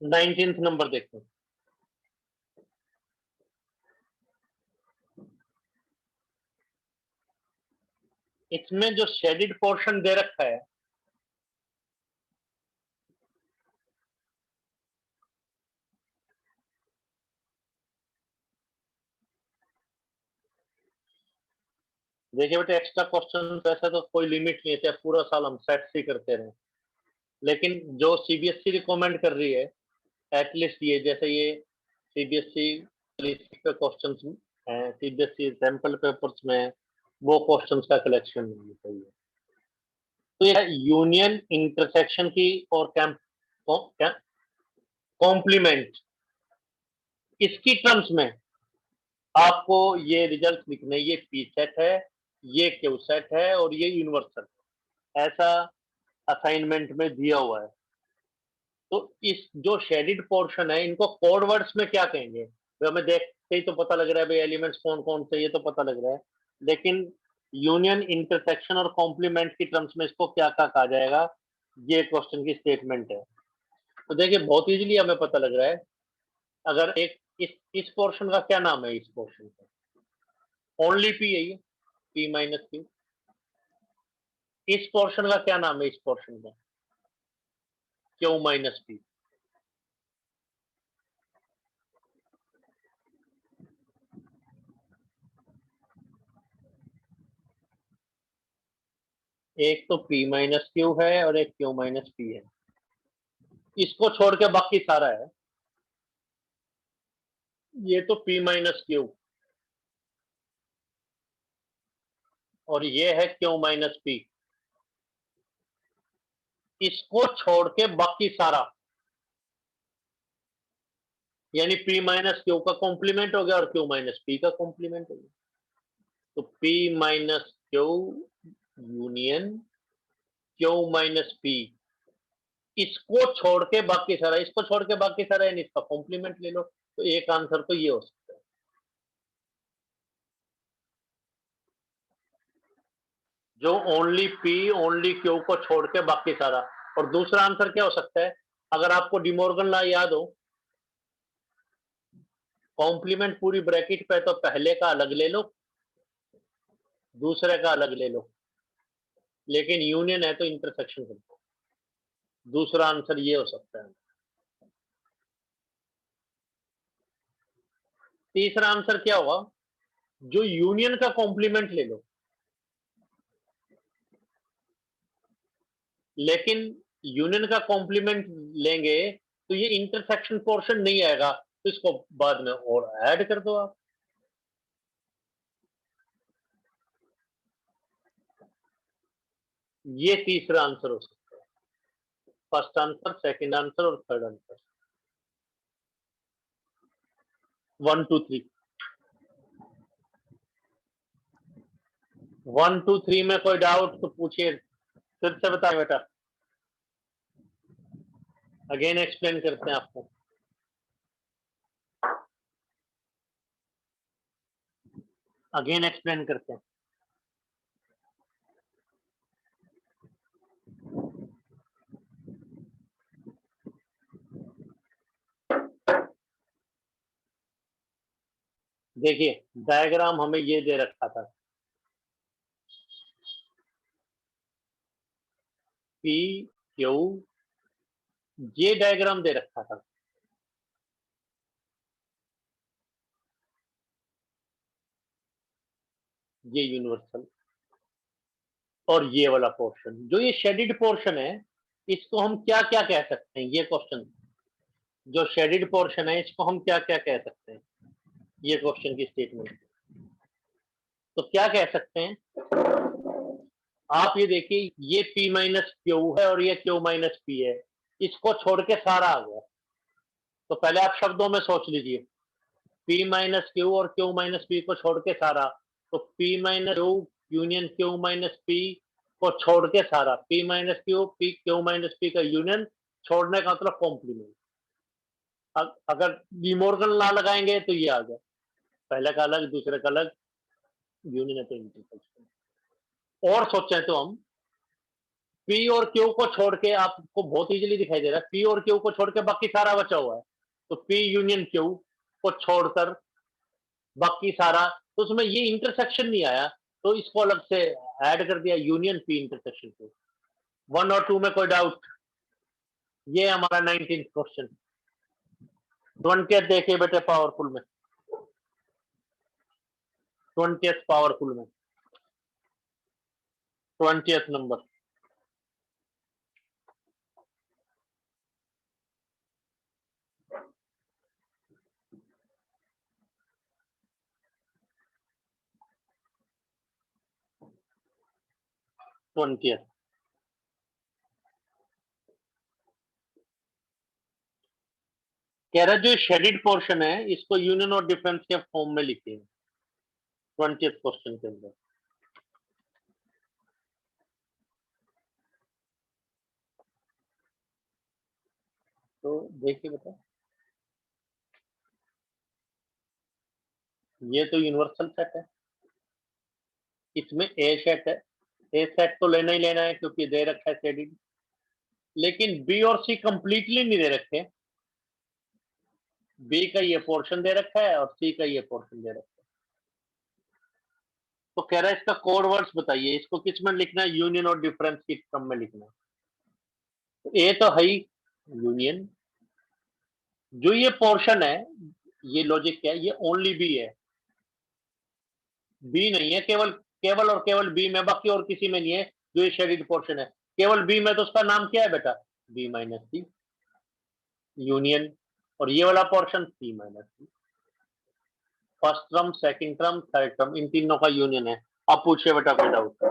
19th number देखो, इसमें जो शेडिड पोर्शन दे रखा है, देखिए बेटे एक्स्ट्रा क्वेश्चन ऐसा तो कोई लिमिट नहीं है, पूरा साल हम सेट ही करते रहे, लेकिन जो सीबीएसई रिकमेंड कर रही है एटलीस्ट ये, जैसे ये सीबीएसई पे क्वेश्चंस हैं, सीबीएसई सैंपल पेपर्स में वो क्वेश्चंस का कलेक्शन होना चाहिए। तो ये यूनियन इंटरसेक्शन की और कॉम्प्लीमेंट, इसकी टर्म्स में आपको ये रिजल्ट लिखने, ये पी सेट है, ये क्यू सेट है और ये यूनिवर्सल, ऐसा असाइनमेंट में दिया हुआ है। तो इस जो शेडिड पोर्शन है, इनको कोड वर्ड्स में क्या कहेंगे? हमें देखते ही तो पता लग रहा है भाई एलिमेंट्स कौन कौन से, ये तो पता लग रहा है, लेकिन यूनियन, इंटरसेक्शन और कॉम्प्लीमेंट की टर्म्स में इसको क्या क्या कहा जाएगा, ये क्वेश्चन की स्टेटमेंट है। तो देखिए बहुत इजीली हमें पता लग रहा है, अगर एक इस पोर्शन का क्या नाम है, इस पोर्शन का ओनली पी है, ये पी माइनस क्यू। इस पोर्शन का क्या नाम है, इस पोर्शन का क्यू माइनस पी। एक तो पी माइनस क्यू है और एक क्यू माइनस पी है, इसको छोड़ के बाकी सारा है। ये तो पी माइनस क्यू और ये है क्यू माइनस पी, इसको छोड़ के बाकी सारा, यानी पी माइनस क्यू का कॉम्प्लीमेंट हो गया और क्यू माइनस पी का कॉम्प्लीमेंट हो गया। तो P minus Q union Q minus P, इसको छोड़ के बाकी सारा, इसको छोड़ के बाकी सारा यानी इसका कॉम्प्लीमेंट ले लो। तो एक आंसर तो ये हो सकता है, जो ओनली पी ओनली क्यू को छोड़ के बाकी सारा। और दूसरा आंसर क्या हो सकता है, अगर आपको डिमोर्गन लॉ याद हो, कॉम्प्लीमेंट पूरी ब्रैकेट पे तो पहले का अलग ले लो, दूसरे का अलग ले लो, लेकिन यूनियन है तो इंटरसेक्शन कर दो। दूसरा आंसर ये हो सकता है। तीसरा आंसर क्या होगा, जो यूनियन का कॉम्प्लीमेंट ले लो, लेकिन यूनियन का कॉम्प्लीमेंट लेंगे तो ये इंटरसेक्शन पोर्शन नहीं आएगा, तो इसको बाद में और ऐड कर दो आप। ये तीसरा आंसर हो सकता है, फर्स्ट आंसर, सेकंड आंसर और थर्ड आंसर, 1 2 3। 1 2 3 में कोई डाउट तो पूछिए, फिर से बताएं बेटा, अगेन एक्सप्लेन करते हैं आपको। अगेन एक्सप्लेन करते हैं। देखिए डायग्राम हमें ये दे रखा था, पी क्यू, ये डायग्राम दे रखा था, ये यूनिवर्सल, और ये वाला पोर्शन जो ये शेडिड पोर्शन है, इसको हम क्या क्या कह सकते हैं, ये क्वेश्चन, जो शेडिड पोर्शन है इसको हम क्या क्या कह सकते हैं, ये क्वेश्चन की स्टेटमेंट। तो क्या कह सकते हैं, आप ये देखिए, ये P माइनस क्यू है और ये Q माइनस पी है, इसको छोड़ के सारा आ गया। तो पहले आप शब्दों में सोच लीजिए, P माइनस क्यू और Q माइनस पी को छोड़ के सारा, तो P minus Q union Q minus P को छोड़ के सारा, P minus Q P Q minus P का यूनियन, छोड़ने का मतलब कॉम्प्लीमेंट। अगर डिमोर्गन लॉ लगाएंगे तो ये आ गया, पहले का अलग दूसरे का अलग, यूनियन है तो इंटरसेक्शन। और सोचें तो हम पी और क्यू को छोड़ के आपको बहुत इजीली दिखाई दे रहा है, पी और क्यू को छोड़ के बाकी सारा बचा हुआ है, तो पी यूनियन क्यू को छोड़कर बाकी सारा, तो उसमें ये इंटरसेक्शन नहीं आया, तो इसको अलग से ऐड कर दिया यूनियन पी इंटरसेक्शन क्यू। 1 और 2 में कोई डाउट? ये हमारा 19th क्वेश्चन। 20th देखिए बेटे पावरफुल में, 20th पावरफुल में 20th नंबर। ट्वेंटियथ कह रहा है जो शेडेड पोर्शन है इसको यूनियन और डिफरेंस के फॉर्म में लिखिए 20th क्वेश्चन के अंदर। तो देखिए बेटा, ये तो यूनिवर्सल सेट है, इसमें ए सेट है, ए सेट तो लेना ही लेना है क्योंकि दे रखा है शेडेड, लेकिन बी और सी कंप्लीटली नहीं दे रखे, बी का ये पोर्शन दे रखा है और सी का ये पोर्शन दे रखा है। तो कह रहा है इसका कोड वर्ड्स बताइए, इसको किस में लिखना है, यूनियन और डिफरेंस की टर्म में लिखना है। तो ए तो है ही यूनियन, जो ये पोर्शन है, ये लॉजिक क्या है, ये ओनली बी है, बी नहीं है, केवल केवल और केवल बी में, बाकी और किसी में नहीं है जो ये शेडेड पोर्शन है, केवल बी में, तो उसका नाम क्या है बेटा, बी माइनस सी यूनियन, और ये वाला portion C minus C, first term, second term, third term, इन तीनों का यूनियन है। अब पूछिए बेटा कोई डाउट?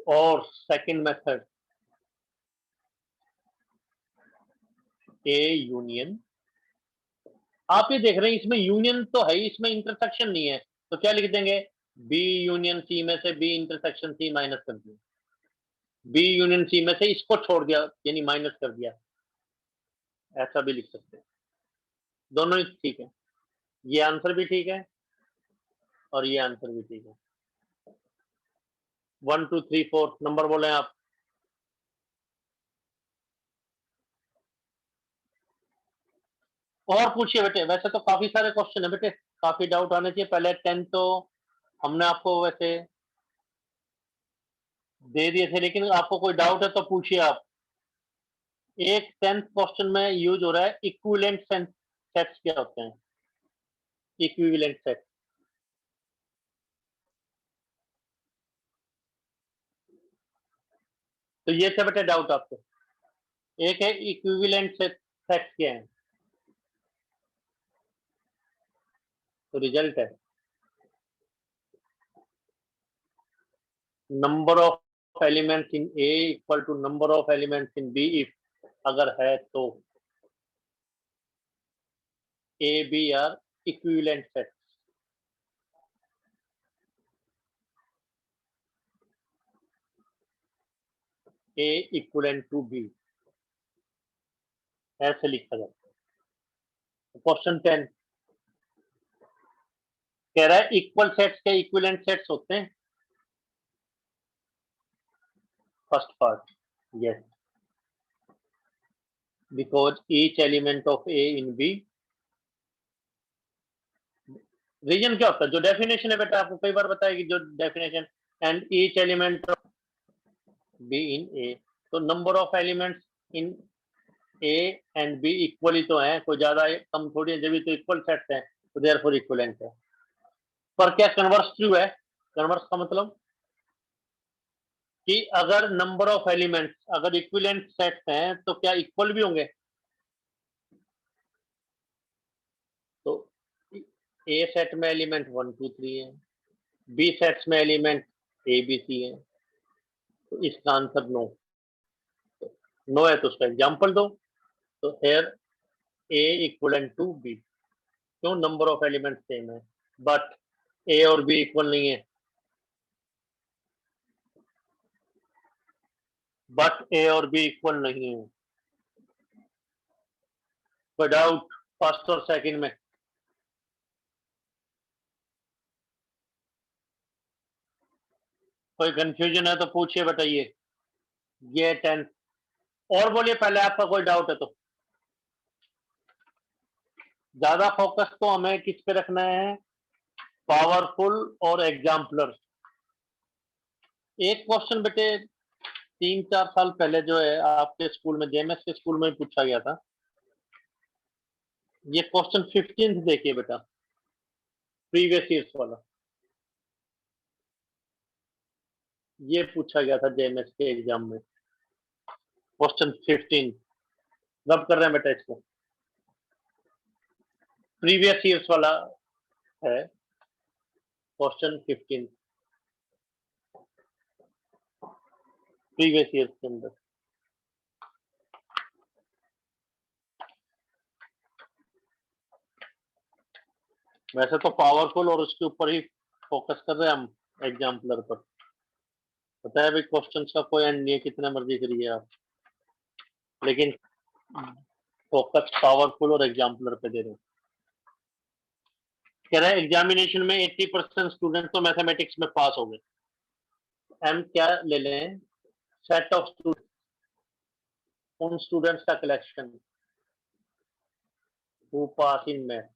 और सेकंड मेथड ए यूनियन, आप ये देख रहे हैं इसमें यूनियन तो है, इसमें इंटरसेक्शन नहीं है, तो क्या लिख देंगे, बी यूनियन सी में से बी इंटरसेक्शन सी माइनस कर दिया, बी यूनियन सी में से इसको छोड़ दिया यानी माइनस कर दिया, ऐसा भी लिख सकते हैं, दोनों ही ठीक है, ये आंसर भी ठीक है और ये आंसर भी ठीक है। 1 2 3 4 नंबर बोले आप। और पूछिए बेटे, वैसे तो काफी सारे क्वेश्चन है बेटे, काफी डाउट आने चाहिए, पहले 10 तो हमने आपको वैसे दे दिए थे, लेकिन आपको कोई डाउट है तो पूछिए आप। एक 10th क्वेश्चन में यूज हो रहा है इक्विवेलेंट सेट्स, क्या होते हैं इक्विवेलेंट सेट? तो ये थे बेटे डाउट आपको, एक है इक्विवेलेंट सेट्स क्या है, तो रिजल्ट है number of elements in A equal to number of elements in B, if अगर है तो A B are equivalent set, A equivalent to B, ऐसे लिखा जाता है। क्वेश्चन 10 कह रहा है इक्वल सेट्स के इक्विवेलेंट सेट्स होते हैं, first part yes, because each element of A in B, reason क्या होता है, जो डेफिनेशन है बेटा आपको कई बार बताएगी जो definition, and each element of B in A, तो number of elements in A and B equally to है, कोई ज्यादा कम थोड़ी है, जब भी तो इक्वल सेट्स हैं तो देयरफॉर इक्विवेलेंट है। पर क्या कन्वर्स ट्रू है, कन्वर्स का मतलब कि अगर नंबर ऑफ एलिमेंट्स अगर इक्विवेलेंट सेट्स हैं तो क्या इक्वल भी होंगे, तो ए सेट में एलिमेंट 1 2 3 है, बी सेट्स में एलिमेंट ए बी सी है, तो इसका आंसर नो, नो है तो उसका एग्जांपल दो, तो here A equivalent to B, क्यों, नंबर ऑफ एलिमेंट सेम है, बट ए और बी इक्वल नहीं है, बट ए और बी इक्वल नहीं है। कोई डाउट फर्स्ट और सेकंड में? कोई कंफ्यूजन है तो पूछिए, बताइए। ये 10 और बोलिए पहले, आपका कोई डाउट है तो। ज्यादा फोकस तो हमें किस पे रखना है? पावरफुल और एग्जाम्पलर। एक क्वेश्चन बेटे 3-4 साल पहले जो है आपके स्कूल में, जेएमएस के स्कूल में पूछा गया था। ये क्वेश्चन 15 देखिए बेटा, प्रीवियस ईयर्स वाला। ये पूछा गया था जेएमएस के एग्जाम में, क्वेश्चन 15। रब कर रहे हैं बेटा इसको, प्रीवियस ईयर्स वाला है क्वेश्चन 15, प्रीवियस ईयर्स के अंदर। वैसे तो पावरफुल और उसके ऊपर ही फोकस कर रहे हैं हम, एग्जाम्पलर पर। पता है भाई, क्वेश्चन का कोई एंड नहीं है, कितना मर्जी करिए आप, लेकिन फोकस पावरफुल और एग्जाम्पलर पे दे रहे हैं। कह रहा है एग्जामिनेशन में 80% स्टूडेंट तो मैथमेटिक्स में पास हो गए। हम क्या ले लें? सेट ऑफ स्टूडेंट, उन स्टूडेंट्स का collection who pass in math.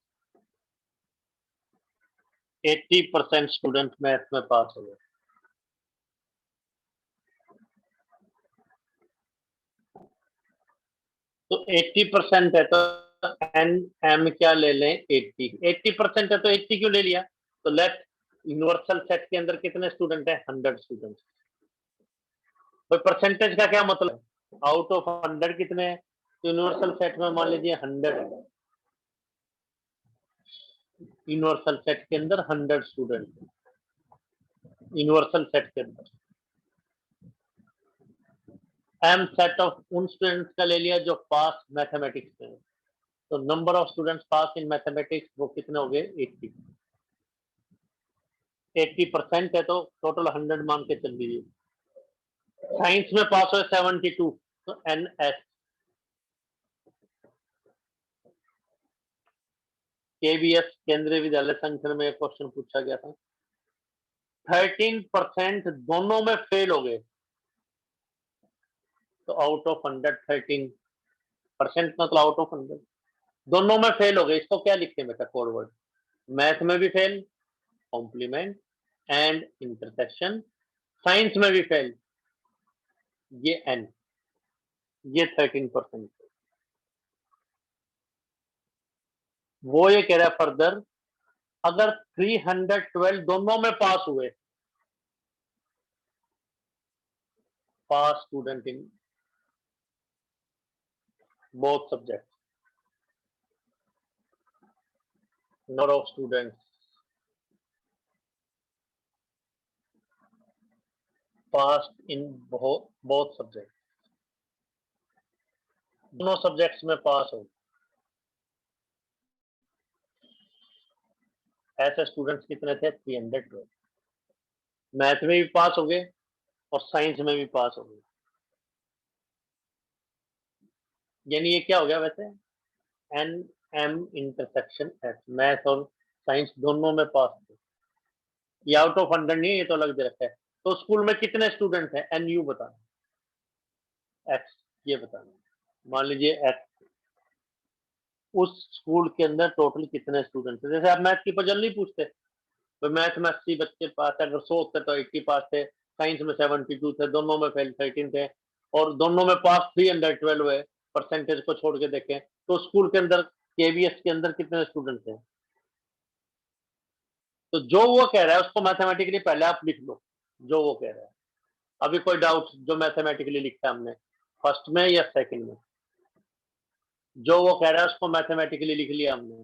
80% student math में पास हो गए। तो 80% है तो एन एम क्या ले लें? 80। 80% है तो 80 क्यों ले लिया? तो लेट यूनिवर्सल सेट के अंदर कितने स्टूडेंट है? 100 स्टूडेंट। तो परसेंटेज का क्या मतलब? आउट ऑफ 100 कितने हैं? तो यूनिवर्सल सेट में मान लीजिए 100 है, यूनिवर्सल सेट के अंदर 100 स्टूडेंट, यूनिवर्सल सेट के अंदर एम सेट ऑफ उन स्टूडेंट्स का ले लिया जो पास मैथमेटिक्स में है। तो number of students pass in mathematics वो कितने हो गए? 80। 80% है तो टोटल 100 मान के चल लीजिए। साइंस में पास हुए 72, तो एन एस। केबीएस केंद्रीय विद्यालय संगठन में एक क्वेश्चन पूछा गया था। 13% दोनों में फेल हो गए, तो आउट ऑफ 100 13% मतलब आउट ऑफ 100 दोनों में फेल हो गए। इसको क्या लिखते हैं बेटा? Code word. मैथ में भी fail, complement and intersection. Science में भी फेल, ये एन, ये 13%। वो ये कह रहा है फर्दर, अगर 312 दोनों में पास हुए, pass student in both subject, number of students pass in both subject, दोनों सब्जेक्ट्स में पास हो, ऐसे स्टूडेंट्स कितने थे? 312। मैथ में भी पास हो गए और साइंस में भी पास हो गए। यानी ये क्या हो गया वैसे? N M intersection S, math और साइंस दोनों में पास थे। ये आउट ऑफ 100 नहीं है, ये तो अलग दे रखा है। तो स्कूल में कितने स्टूडेंट हैं? एन यू बताना, एक्स ये बताना। मान लीजिए एक्स, उस स्कूल के अंदर टोटल कितने स्टूडेंट थे? जैसे आप मैथ की पजल नहीं पूछते, तो मैथ में 80 बच्चे पास थे, अगर 100 थे तो 80 पास थे, साइंस में 72 थे, दोनों में फेल 13 थे, और दोनों में पास 312 है। परसेंटेज को छोड़ के देखें तो स्कूल के अंदर, केवीएस के अंदर कितने स्टूडेंट थे? तो जो वो कह रहा है उसको मैथमेटिकली पहले आप लिख लो, जो वो कह रहा है। अभी कोई डाउट जो मैथमेटिकली लिखा है हमने फर्स्ट में या सेकंड में? जो वो कह रहा है उसको मैथमेटिकली लिख लिया हमने।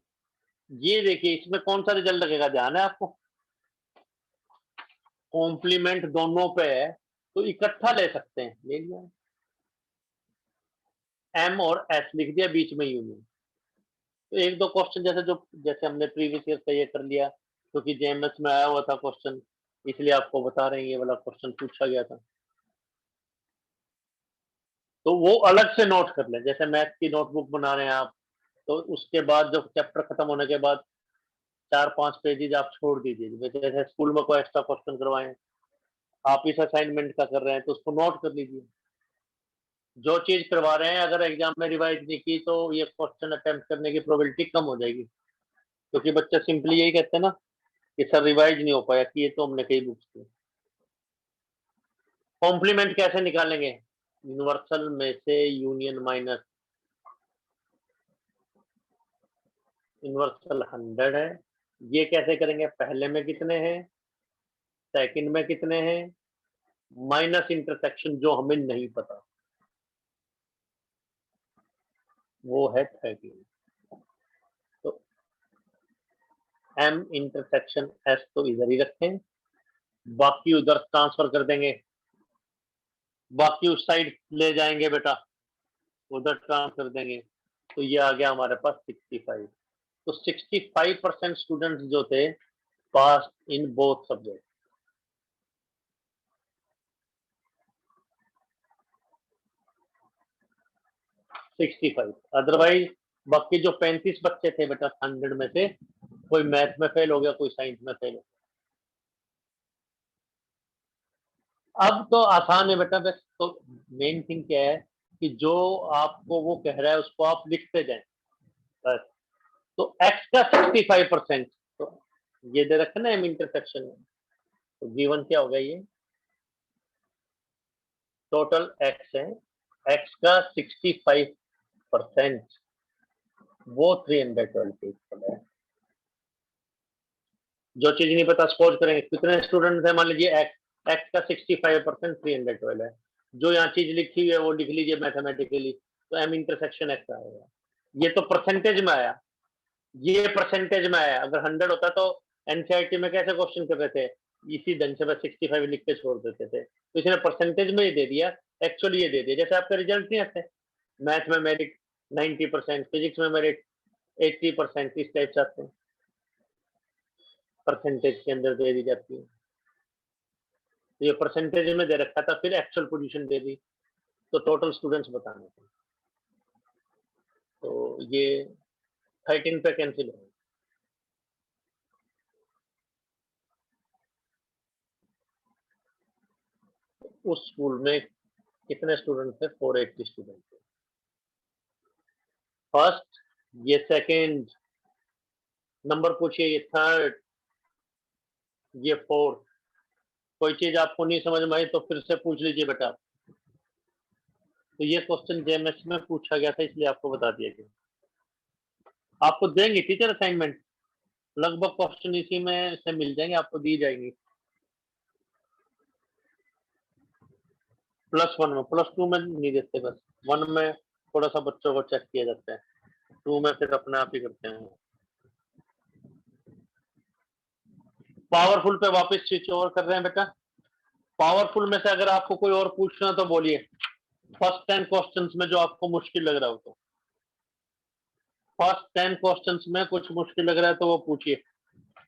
ये देखिए इसमें कौन सा रिजल्ट लगेगा, ध्यान है आपको? कॉम्प्लीमेंट दोनों पे है तो इकट्ठा ले सकते हैं, ले लिया। एम और एस लिख दिया, बीच में यूनियन। तो एक दो क्वेश्चन जैसे हमने प्रीवियस ईयर का ये कर लिया, क्योंकि जेएमएस में आया हुआ था क्वेश्चन, इसलिए आपको बता रहे हैं ये वाला क्वेश्चन पूछा गया था। तो वो अलग से नोट कर लें। जैसे मैथ की नोटबुक बना रहे हैं आप, तो उसके बाद जब चैप्टर खत्म होने के बाद 4-5 पेजेज आप छोड़ दीजिए। जैसे स्कूल में कोई एक्स्ट्रा क्वेश्चन करवाएं, आप इस असाइनमेंट का कर रहे हैं तो उसको नोट कर लीजिए। जो चीज करवा रहे हैं अगर एग्जाम में रिवाइज नहीं की तो ये क्वेश्चन अटेम्प्ट करने की प्रोबेबिलिटी कम हो जाएगी, क्योंकि बच्चे सिंपली यही कहते हैं ना कि सर रिवाइज नहीं हो पाया कि ये तो हमने कई बुक्स की। कॉम्प्लीमेंट कैसे निकालेंगे? यूनिवर्सल में से यूनियन माइनस यूनिवर्सल 100 है। ये कैसे करेंगे? पहले में कितने हैं, सेकंड में कितने हैं, माइनस इंटरसेक्शन जो हमें नहीं पता, वो है 13। तो एम इंटरसेक्शन एस तो इधर ही रखें, बाकी उधर ट्रांसफर कर देंगे, बाकी उस साइड ले जाएंगे बेटा, उधर ट्रांसफर कर देंगे। तो ये आ गया हमारे पास 65। तो 65% स्टूडेंट्स जो थे पास इन बोथ सब्जेक्ट। 65। अदरवाइज बाकी जो 35 बच्चे थे बेटा 100 में से, कोई मैथ में फेल हो गया, कोई साइंस में फेल हो गया। अब तो आसान है बेटा, बस तो मेन थिंग क्या है कि जो आपको वो कह रहा है उसको आप लिखते जाएं बस। तो x का 65%, तो ये दे रखा ना एम इंटरसेक्शन में, तो गिवन क्या होगा? ये टोटल x है, x का 65% वो 312 पेज पर है। जो चीज नहीं पता सपोज करेंगे कितने स्टूडेंट है, मान लीजिए एक्स का 65% 312 है। जो यहाँ चीज लिखी हुई है वो लिख लीजिए मैथमेटिकली, तो एम इंटरसेक्शन एक्स आएगा। ये तो परसेंटेज में आया, ये परसेंटेज में आया। अगर 100 होता तो एनसीईआरटी में कैसे क्वेश्चन कर रहे थे, इसी ढंग से बस 65 लिख के छोड़ देते थे। तो इसने परसेंटेज में ही दे दिया, एक्चुअली ये दे दिया। जैसे आपके रिजल्ट नहीं आते, मैथ में मेरिट 90%, फिजिक्स में मेरिट 80%, इस टाइप से आते हैं, परसेंटेज के अंदर दे दी जाती है। तो ये परसेंटेज में दे रखा था, फिर एक्चुअल पोजीशन दे दी, तो टोटल स्टूडेंट्स बताने थे। तो ये 13 पे कैंसिल हो। उस स्कूल में कितने स्टूडेंट थे? 480 स्टूडेंट थे। फर्स्ट, ये सेकंड नंबर पूछिए, ये थर्ड, ये फोर्थ। कोई चीज आपको नहीं समझ में आई तो फिर से पूछ लीजिए बेटा। तो ये क्वेश्चन जेएमएस में पूछा गया था, इसलिए आपको बता दिया गया। आपको देंगे टीचर असाइनमेंट, लगभग क्वेश्चन इसी में से मिल जाएंगे, आपको दी जाएंगी। +1 में, +2 में नहीं देते, बस 1 में थोड़ा सा बच्चों को चेक किया जाता है, 2 में फिर अपने आप ही करते हैं। पावरफुल पे वापस स्विच ओवर कर रहे हैं बेटा। पावरफुल में से अगर आपको कोई और पूछना तो बोलिए, फर्स्ट 10 क्वेश्चंस में जो आपको मुश्किल लग रहा हो, तो फर्स्ट 10 क्वेश्चंस में कुछ मुश्किल लग रहा है तो वो पूछिए।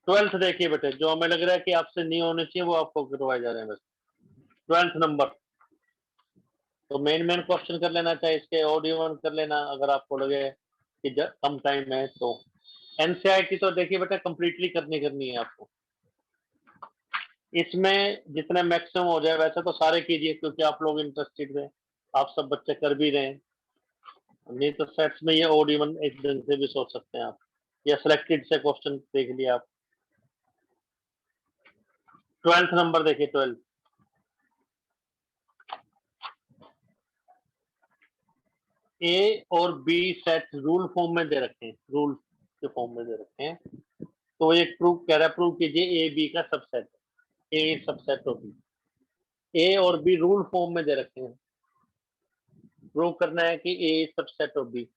12th देखिए बेटे, जो हमें लग रहा है कि आपसे नहीं होने चाहिए वो आपको करवाए जा रहे हैं बस। 12th नंबर, तो मेन क्वेश्चन कर लेना, चाहे इसके ऑडियो कर लेना अगर आपको लगे कि कम टाइम है तो। एनसीईआरटी तो देखिए बेटा कंप्लीटली करनी है आपको, इसमें जितने मैक्सिमम हो जाए। वैसे तो सारे कीजिए क्योंकि आप लोग इंटरेस्टेड हैं, आप सब बच्चे कर भी रहे हैं। नहीं तो सेट्स में ये ओड इवन एक दिन से भी सोच सकते हैं आप, या सिलेक्टेड से क्वेश्चन देख लिया आप। 12th नंबर देखिए, 12। ए और बी सेट रूल फॉर्म में दे रखे हैं, रूल के फॉर्म में दे रखे हैं। तो ये प्रूव कह रहा है, प्रूव कीजिए ए बी का subset, A subset of B. A और बी रूल फॉर्म में दे रखे हैं, प्रूव करना है कि A subset of B,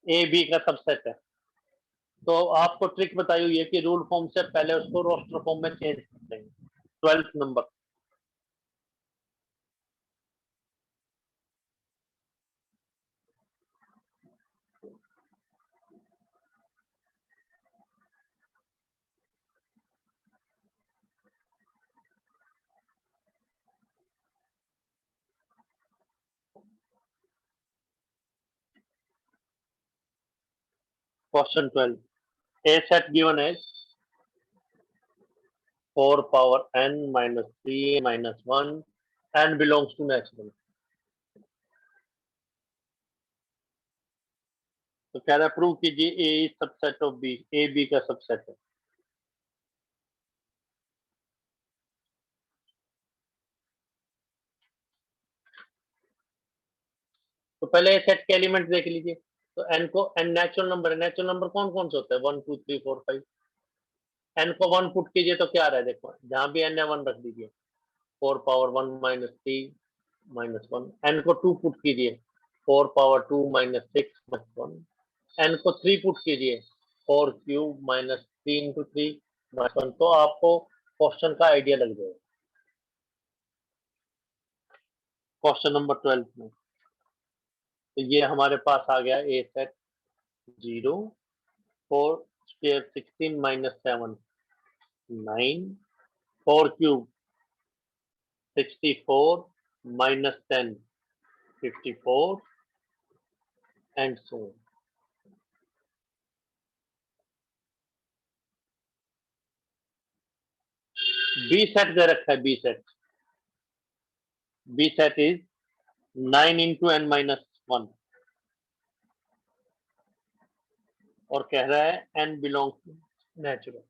A B का सबसेट है। तो आपको ट्रिक बताई हुई है कि रूल फॉर्म से पहले उसको रोस्टर फॉर्म में चेंज कर देंगे। 12th number, Question 12. A set given as 4 power n minus 3 minus 1 and belongs to natural. तो कह रहा है प्रूव कीजिए A is subset of B, A B का सबसेट है। तो पहले ए सेट के एलिमेंट देख लीजिए। तो एन को एन नेचुरल नंबर है, नेचुरल नंबर कौन कौन से होते हैं 1 2 3 4 5। एन को 1 पुट कीजिए तो क्या आ रहा है, देखो जहां भी एन है 1 रख दीजिए, 4 पावर 1 माइनस 3 माइनस 1। एन को 2 पुट कीजिए 4 पावर 2 माइनस 6 माइनस 1। एन को 3 पुट कीजिए 4 क्यूब माइनस 3 इंटू 3 माइनस 1। तो आपको क्वेश्चन का आइडिया लग जाएगा। क्वेश्चन नंबर 12 में तो ये हमारे पास आ गया A set 0 4 square 16 minus 7 9 4 cube 64 minus 10 54 and so on। B set दे रखा है, B set is 9 into N minus 1 और कह रहा है एन बिलोंग टू नेचुरल।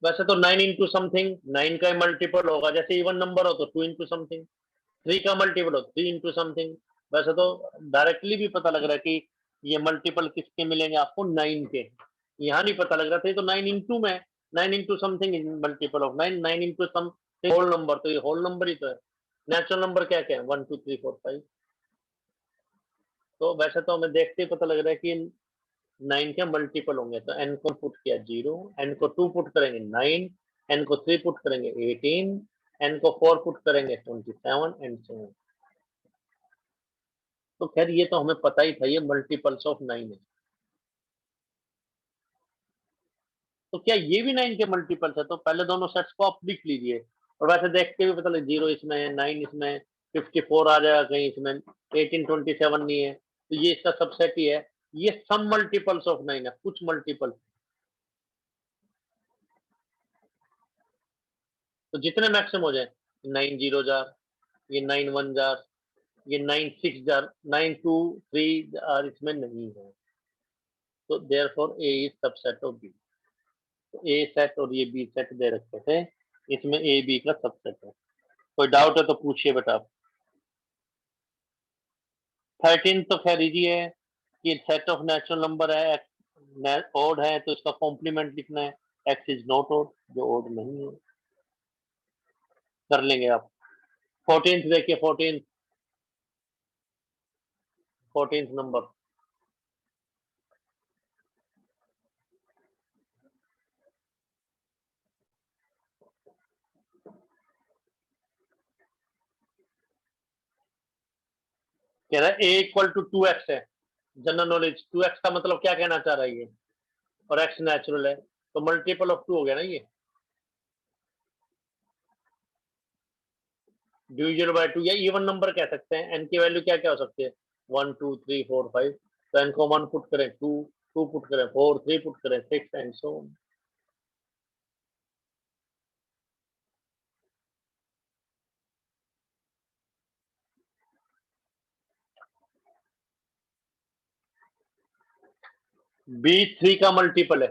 वैसे तो 9 इंटू समथिंग 9 का मल्टीपल होगा, जैसे इवन नंबर हो तो 2 इंटू समथिंग, 3 का मल्टीपल हो 3 इंटू समथिंग। वैसे तो डायरेक्टली भी पता लग रहा है कि ये मल्टीपल किसके मिलेंगे आपको 9 के। यहाँ नहीं पता लग रहा था, ये तो 9 इंटू में 9 into something multiple of 9 9 into something whole number, तो ये होल नंबर ही तो है। नेचुरल नंबर क्या क्या है 1 2 3 4 5। तो वैसे तो हमें देखते ही पता लग रहा है कि 9 के मल्टीपल होंगे। तो n को पुट किया 0, n को 2 पुट करेंगे 9, n को 3 पुट करेंगे 18, n को 4 पुट करेंगे 27 एंड so on। तो खैर ये तो हमें पता ही था, ये मल्टीपल्स ऑफ 9 है। तो क्या ये भी 9 के मल्टीपल्स है? तो पहले दोनों सेट्स को आप लिख लीजिए और वैसे देख के भी पता लगे 0 इसमें है, 9 इसमें है, 54 आ जाएगा कहीं इसमें, 18 27 नहीं है, तो ये इसका सबसेट ही है। ये सम मल्टीपल्स ऑफ 9 है, कुछ मल्टीपल। तो जितने मैक्सिमम हो जाए 9 0 जार, ये 9 1 जार, ये 9 6 जार, 9 2 3 जार इसमें नहीं है। तो therefore A is subset of B. तो ए सेट और ये बी सेट दे रखे थे, इसमें ए बी का सबसेट है। कोई डाउट है तो पूछिए बेटा। 13 तो खैर इजी है कि सेट ऑफ नेचुरल नंबर है, ओड है तो इसका कॉम्प्लीमेंट लिखना है, एक्स इज नॉट ओड, जो ओड नहीं है कर लेंगे आप। 14th देखिए, 14th नंबर कह रहा है ए इक्वल टू 2x है। जनरल नॉलेज 2x का मतलब क्या कहना चाह रहा है ये, और x नेचुरल है तो मल्टीपल ऑफ 2 हो गया ना ये, डिविजिबल बाय 2 या इवन नंबर कह सकते हैं। n की वैल्यू क्या क्या हो सकती है 1 2 3 4 5। तो n को 1 पुट करें 2, 2 पुट करें 4, 3 पुट करें 6 एंड सो ऑन। b 3 का मल्टीपल है,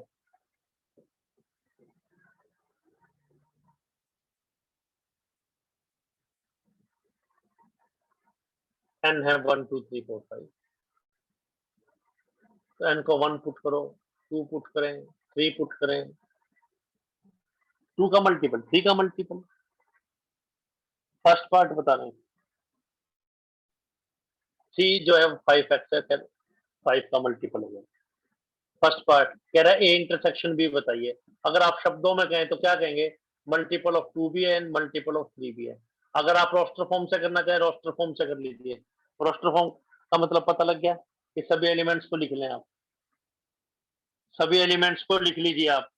n है 1 2 3 4 5। तो n को 1 पुट करो, 2 पुट करें, 3 पुट करें, 2 का मल्टीपल 3 का मल्टीपल। फर्स्ट पार्ट बता रहे हैं, c जो है 5x है, खैर 5 का मल्टीपल हो गया। फर्स्ट पार्ट कह रहा है ए इंटरसेक्शन बी बताइए। अगर आप शब्दों में कहें तो क्या कहेंगे, मल्टीपल ऑफ 2 भी है एंड मल्टीपल ऑफ 3 भी है। अगर आप रोस्टर फॉर्म से करना चाहें रोस्टर फॉर्म से कर लीजिए। रोस्टर फॉर्म का मतलब पता लग गया कि सभी एलिमेंट्स को लिख लें आप, सभी एलिमेंट्स को लिख लीजिए आप।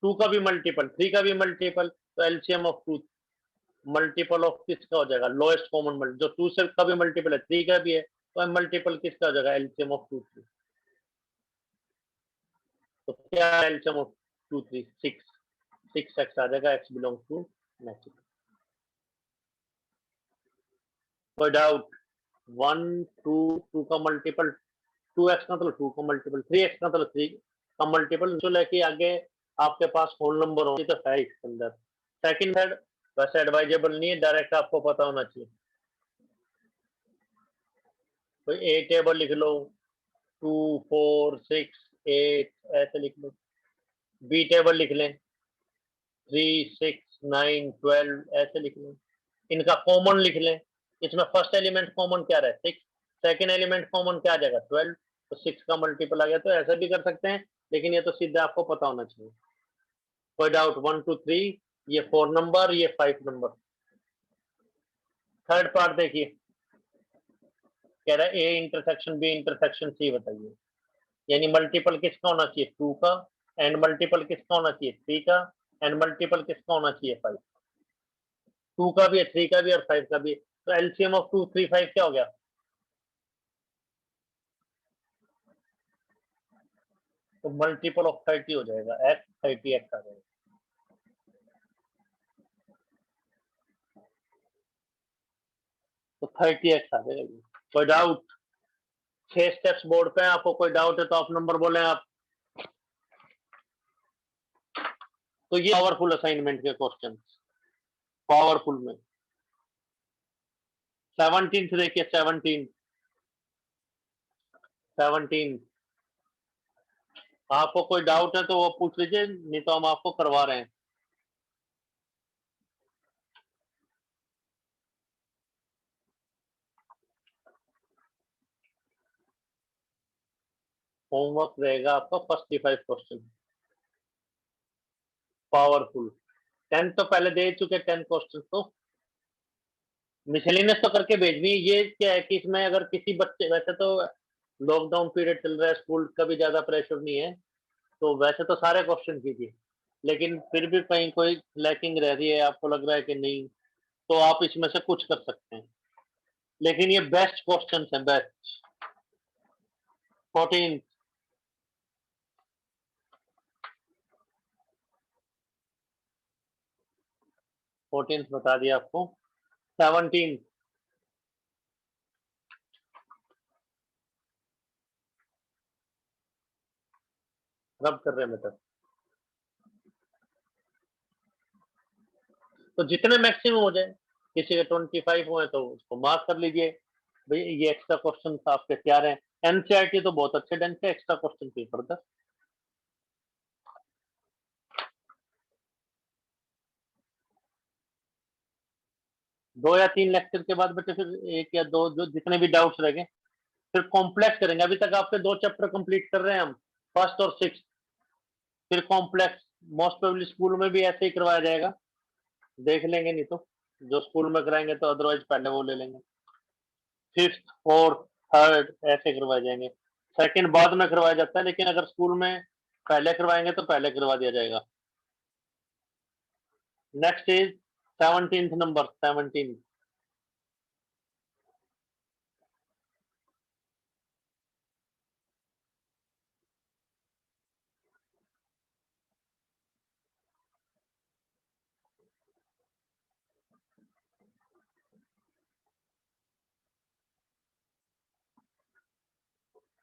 2 का भी मल्टीपल 3 का भी मल्टीपल, तो एलसीएम ऑफ 2 मल्टीपल ऑफ किसका हो जाएगा, लोएस्ट कॉमन मल्टीपल, जो 2 से का भी मल्टीपल है 3 का भी है, तो मल्टीपल किसका हो जाएगा, एलसीएम ऑफ 2 3। तो क्या एलसीएम ऑफ 2 3, 6x आ जाएगा, x बिलोंग्स टू नेक्स्ट। कोई डाउट? 1 2 2 का मल्टीपल 2x का मतलब 2 का मल्टीपल, 3x का मतलब 3 का मल्टीपल, जो लेके आगे आपके पास होल नंबर हो तो है इसके अंदर। सेकंड मेथड वैसे एडवाइजेबल नहीं है, डायरेक्ट आपको पता होना चाहिए। तो ए टेबल लिख लो 2 4 6 8 ऐसे लिख लो। बी टेबल लिख लें 3 6 9 12 ऐसे लिख लें। इनका कॉमन लिख लें। इसमें फर्स्ट एलिमेंट कॉमन क्या रहा है 6, सेकेंड एलिमेंट कॉमन क्या आ जाएगा 12, तो 6 का मल्टीपल आ गया। तो ऐसा भी कर सकते हैं, लेकिन ये तो सीधे आपको पता होना चाहिए। कोई डाउट? 1 2 3, ये 4 नंबर, ये 5 नंबर। थर्ड पार्ट देखिए, कह रहा है A intersection B intersection C बताइए। यानी मल्टीपल किसका होना चाहिए 2 का, एंड मल्टीपल किसका होना चाहिए 3 का, एंड मल्टीपल किसका होना चाहिए 5। 2 का भी है, 3 का भी और 5 का भी। तो एलसीएम ऑफ 2 3 5 क्या हो गया? तो मल्टीपल ऑफ 30 हो जाएगा, एक्स 30x आ जाएगा। तो 30x आ जाएगा। कोई डाउट? 6 स्टेप्स बोर्ड पे हैं, आपको कोई डाउट है तो आप नंबर बोलें आप। तो ये पावरफुल असाइनमेंट के क्वेश्चन, पावरफुल में 17 देखिए, 17 आपको कोई डाउट है तो वो पूछ लीजिए, नहीं तो हम आपको करवा रहे हैं। होमवर्क रहेगा आपका 45 क्वेश्चन, पावरफुल। 10 तो पहले दे चुके, 10 क्वेश्चन तो मिसलेनियस तो करके भेजनी है। ये क्या है कि इसमें अगर किसी बच्चे, वैसे तो लॉकडाउन पीरियड चल रहा है, स्कूल का भी ज्यादा प्रेशर नहीं है, तो वैसे तो सारे क्वेश्चन कीजिए, लेकिन फिर भी कहीं कोई लैकिंग रह रही है, आपको लग रहा है कि नहीं, तो आप इसमें से कुछ कर सकते हैं। लेकिन ये बेस्ट क्वेश्चन है, बेस्ट। 14 14 बता दिया आपको। 17 रब कर रहे हैं मतलब, तो जितने मैक्सिमम हो जाए, किसी के 25 हुए तो उसको मार्क कर लीजिए। भाई ये एक्स्ट्रा क्वेश्चन आपके तैयार हैं। एनसीईआरटी तो बहुत अच्छे ढंग से एक्स्ट्रा क्वेश्चन पेपर था। 2 या 3 लेक्चर के बाद बेटे फिर 1 या 2 जो जितने भी डाउट्स रह गए फिर कॉम्प्लेक्स करेंगे। अभी तक आपके 2 चैप्टर कंप्लीट कर रहे हैं हम, फर्स्ट और सिक्स। फिर कॉम्प्लेक्स मोस्ट प्रोबेबली स्कूल में भी ऐसे ही करवाया जाएगा, देख लेंगे, नहीं तो जो स्कूल में कराएंगे तो अदरवाइज पहले वो ले लेंगे। फिफ्थ फोर्थ थर्ड ऐसे करवाए जाएंगे। सेकंड बाद में करवाया जाता है, लेकिन अगर स्कूल में पहले करवाएंगे तो पहले करवा दिया जाएगा। नेक्स्ट इज 17th नंबर, 17।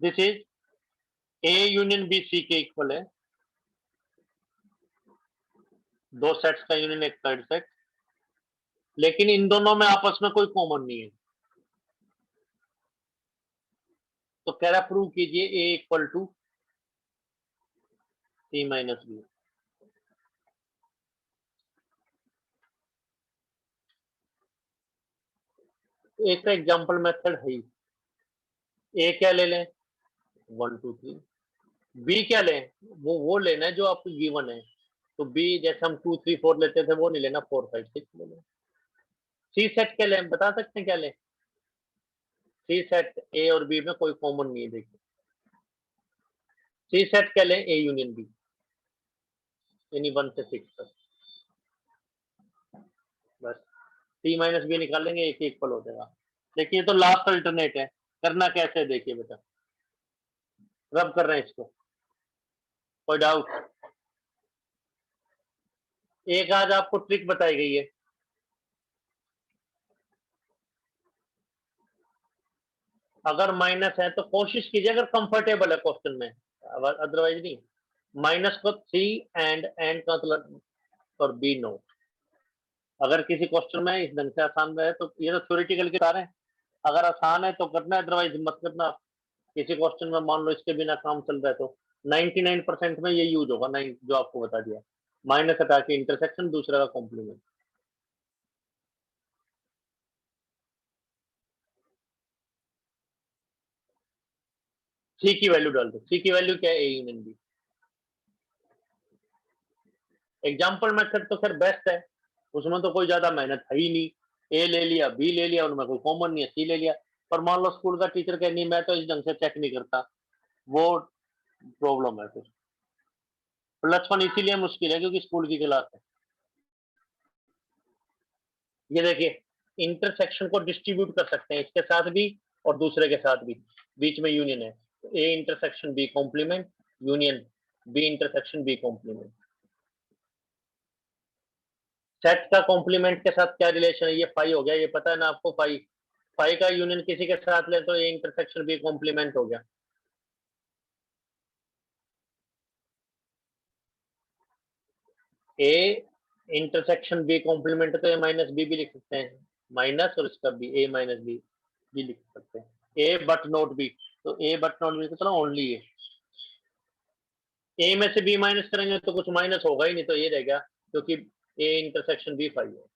This is A union B C के इक्वल है, दो सेट्स का यूनियन एक थर्ड सेट, लेकिन इन दोनों में आपस में कोई कॉमन नहीं है। तो कह रहा प्रूव कीजिए A equal to C minus B. एक का एग्जाम्पल मेथड है ही। ए क्या ले लें 1 2 3, बी क्या लें वो लेना है जो आपको गिवन है। तो बी जैसे हम 2 3 4 लेते थे वो नहीं लेना, 4 5 6 ले लें। सी सेट क्या लें बता सकते हैं क्या लें? सी सेट ए और बी में कोई कॉमन नहीं है, देखिए सी सेट क्या लें ए यूनियन बी, यानी 1 से 6 तक, बस। सी माइनस बी निकालेंगे, एक इक्वल हो जाएगा। देखिए तो लास्ट अल्टरनेट है, करना कैसे देखिए बेटा, रब कर रहे हैं इसको, कोई डाउट? एक आज आपको ट्रिक बताई गई है, अगर माइनस है तो कोशिश कीजिए अगर कंफर्टेबल है क्वेश्चन में, अदरवाइज नहीं। माइनस को सी एंड का मतलब और बी नो, अगर किसी क्वेश्चन में इस ढंग से आसान है तो ये तो थ्योरेटिकल के सारे हैं, अगर आसान है तो करना, अदरवाइज मत करना। किसी क्वेश्चन में मान लो इसके बिना काम चल रहा है तो 99% में ये यूज होगा, नहीं जो आपको बता दिया, माइनस हटा के इंटरसेक्शन, दूसरा का कॉम्प्लीमेंट। सी की वैल्यू डाल दो, सी की वैल्यू क्या है, A union B. Example method तो खैर बेस्ट है, उसमें तो कोई ज्यादा मेहनत है ही नहीं, ए ले लिया, बी ले लिया, उनमें कोई कॉमन नहीं है, सी ले लिया। पर मान लो स्कूल का टीचर कहे नहीं मैं तो इस ढंग से चेक नहीं करता, वो प्रॉब्लम है फिर। +1 इसीलिए मुश्किल है क्योंकि स्कूल की क्लास है। ये देखिए इंटरसेक्शन को डिस्ट्रीब्यूट कर सकते हैं इसके साथ भी और दूसरे के साथ भी, बीच में यूनियन है, A intersection B complement, union B intersection B complement. Set का कॉम्प्लीमेंट के साथ क्या रिलेशन है, ये फाई हो गया, ये पता है ना आपको, फाई, फाई का यूनियन किसी के साथ ले तो ए इंटरसेक्शन बी कॉम्प्लीमेंट हो गया। ए इंटरसेक्शन बी कॉम्प्लीमेंट तो ए माइनस बी भी लिख सकते हैं, माइनस और इसका बी, ए माइनस बी भी लिख सकते हैं, ए बट नॉट बी, तो ए बट नॉट बी तो चलो ओनली ए में से बी माइनस करेंगे तो कुछ माइनस होगा ही नहीं, तो ये रहेगा क्योंकि ए इंटरसेक्शन बी फाइव है।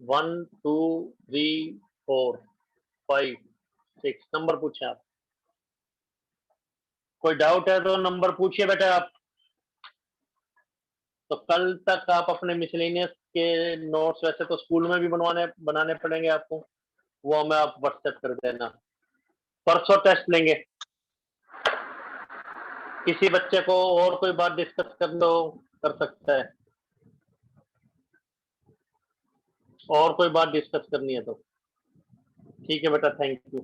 1 2 3 4 5 6 नंबर पूछे आप, कोई डाउट है तो नंबर पूछिए बेटा आप। तो कल तक आप अपने मिसलेनियस के नोट्स वैसे तो स्कूल में भी बनाने पड़ेंगे आपको, वो हमें आप व्हाट्सएप कर देना। परसों टेस्ट लेंगे, किसी बच्चे को और कोई बात डिस्कस कर लो, कर सकता है, और कोई बात डिस्कस करनी है तो ठीक है बेटा, थैंक यू।